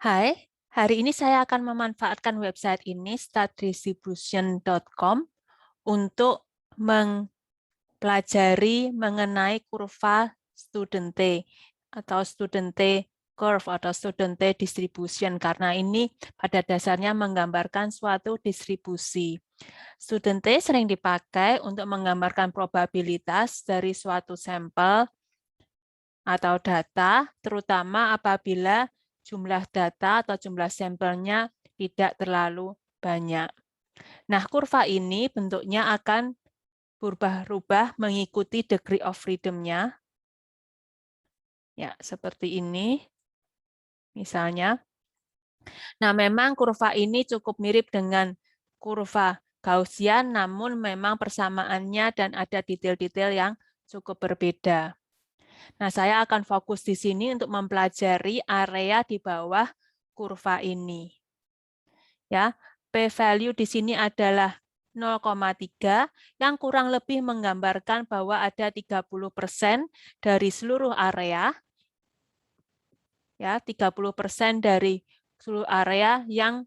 Hai, hari ini saya akan memanfaatkan website ini, statdistribution.com, untuk mempelajari mengenai kurva student T atau student T curve atau student T distribution, karena ini pada dasarnya menggambarkan suatu distribusi. Student T sering dipakai untuk menggambarkan probabilitas dari suatu sampel atau data, terutama apabila jumlah data atau jumlah sampelnya tidak terlalu banyak. Nah, kurva ini bentuknya akan berubah-ubah mengikuti degree of freedom-nya. Ya, seperti ini misalnya. Nah, memang kurva ini cukup mirip dengan kurva Gaussian, namun memang persamaannya dan ada detail-detail yang cukup berbeda. Nah, saya akan fokus di sini untuk mempelajari area di bawah kurva ini. Ya, p-value di sini adalah 0,3 yang kurang lebih menggambarkan bahwa ada 30% dari seluruh area, ya, 30% dari seluruh area yang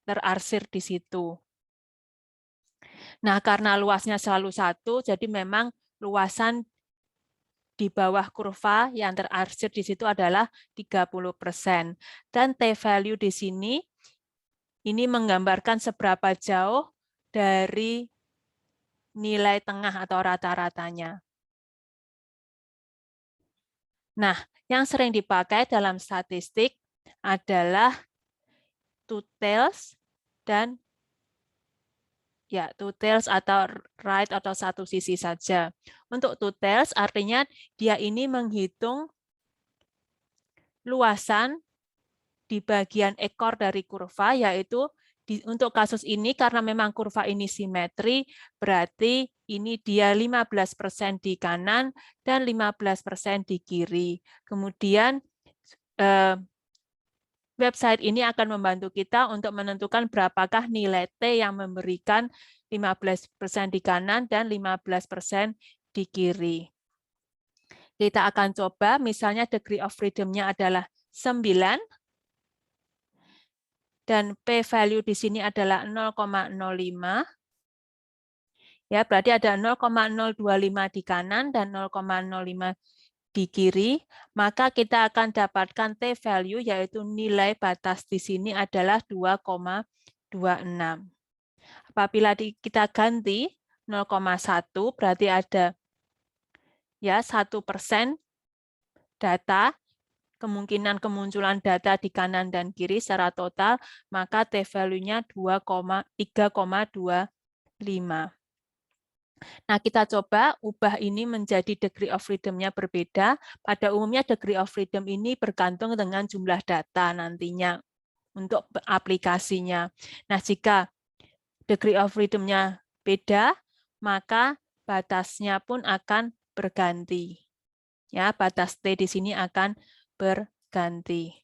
terarsir di situ. Nah, karena luasnya selalu 1, jadi memang luasan di bawah kurva yang terarsir di situ adalah 30%. Dan t-value di sini ini menggambarkan seberapa jauh dari nilai tengah atau rata-ratanya. Nah, yang sering dipakai dalam statistik adalah two-tails dan two-tails atau right atau satu sisi saja. Untuk two-tails artinya dia ini menghitung luasan di bagian ekor dari kurva, yaitu untuk kasus ini karena memang kurva ini simetri, berarti ini dia 15% di kanan dan 15% di kiri. Kemudian website ini akan membantu kita untuk menentukan berapakah nilai T yang memberikan 15% di kanan dan 15% di kiri. Kita akan coba, misalnya degree of freedom-nya adalah 9, dan p-value di sini adalah 0,05. Ya, berarti ada 0,025 di kanan dan 0,05 di kiri, maka kita akan dapatkan t-value, yaitu nilai batas di sini adalah 2,26. Apabila kita ganti 0,1, berarti ada ya 1% data, kemungkinan kemunculan data di kanan dan kiri secara total, maka t-value-nya 3,25. Nah, kita coba ubah ini menjadi degree of freedom-nya berbeda. Pada umumnya degree of freedom ini bergantung dengan jumlah data nantinya untuk aplikasinya. Nah, jika degree of freedom-nya beda, maka batasnya pun akan berganti. Ya, batas T di sini akan berganti.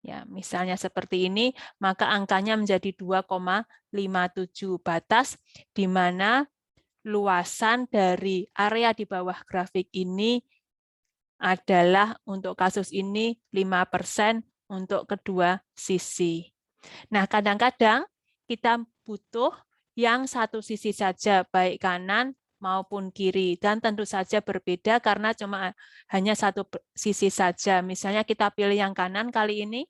Ya, misalnya seperti ini, maka angkanya menjadi 2,57 batas, di mana luasan dari area di bawah grafik ini adalah untuk kasus ini 5% untuk kedua sisi. Nah, kadang-kadang kita butuh yang satu sisi saja, baik kanan maupun kiri, dan tentu saja berbeda karena cuma hanya satu sisi saja. Misalnya kita pilih yang kanan kali ini.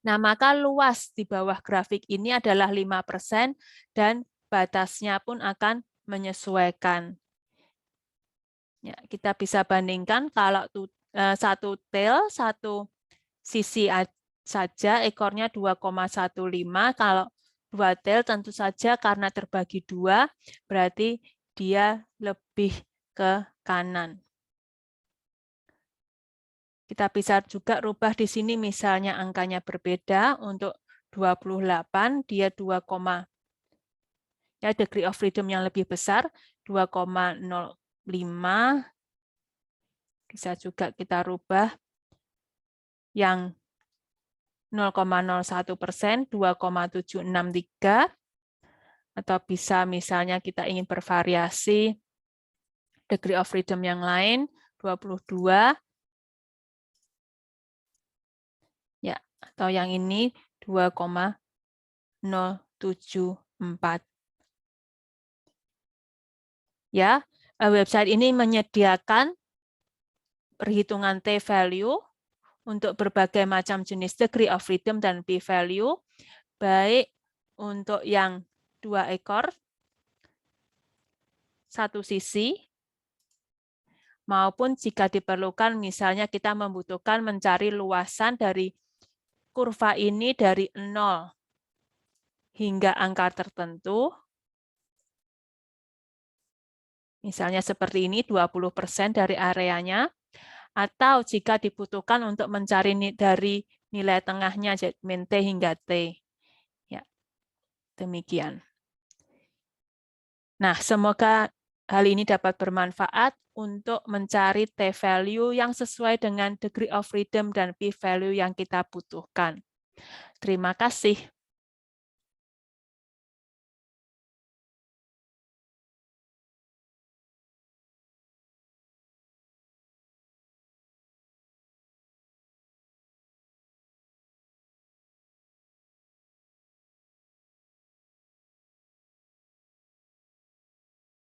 Nah, maka luas di bawah grafik ini adalah 5% dan batasnya pun akan menyesuaikan. Ya, kita bisa bandingkan kalau satu tail, satu sisi saja ekornya 2,15, kalau dua tail tentu saja karena terbagi dua, berarti dia lebih ke kanan. Kita bisa juga rubah di sini misalnya angkanya berbeda, untuk 28 dia 2, ya degree of freedom yang lebih besar 2,05. Bisa juga kita rubah yang 0,01%, 2,763, atau bisa misalnya kita ingin bervariasi degree of freedom yang lain, 22, Atau yang ini 2,074. Ya, website ini menyediakan perhitungan t-value untuk berbagai macam jenis degree of freedom dan p-value, baik untuk yang 2 ekor, satu sisi, maupun jika diperlukan, misalnya kita membutuhkan mencari luasan dari kurva ini dari 0 hingga angka tertentu, misalnya seperti ini, 20% dari areanya, atau jika dibutuhkan untuk mencari dari nilai tengahnya, min T hingga T. Ya, demikian. Nah, semoga hal ini dapat bermanfaat untuk mencari t-value yang sesuai dengan degree of freedom dan p-value yang kita butuhkan. Terima kasih.